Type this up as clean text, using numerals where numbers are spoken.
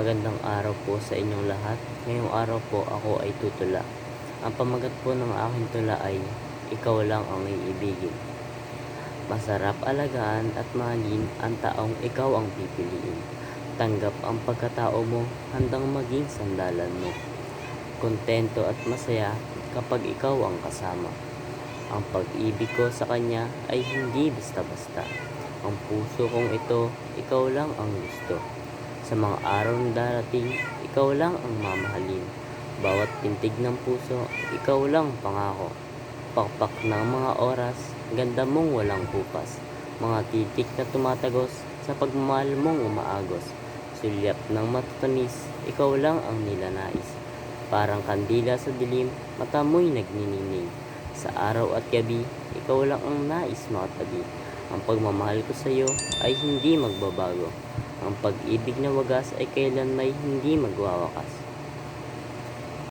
Magandang araw po sa inyong lahat. Ngayong araw po ako ay tutula. Ang pamagat po ng aking tula ay Ikaw lang ang iibigin. Masarap alagaan at mahalin ang taong ikaw ang pipiliin. Tanggap ang pagkatao mo, handang maging sandalan mo. Kontento at masaya kapag ikaw ang kasama. Ang pag-ibig ko sa kanya ay hindi basta-basta. Ang puso kong ito, ikaw lang ang gusto. Sa mga araw na darating, ikaw lang ang mamahalin. Bawat pintig ng puso, ikaw lang pangako. Pakpak ng mga oras, ganda mong walang kupas. Mga titik na tumatagos, sa pagmamahal mong umaagos. Sulyap ng matatamis, ikaw lang ang nilanais. Parang kandila sa dilim, mata mo'y nagniningning. Sa araw at gabi, ikaw lang ang nais makatabi. Ang pagmamahal ko sa iyo ay hindi magbabago. Ang pag-ibig na wagas ay kailan may hindi magwawakas.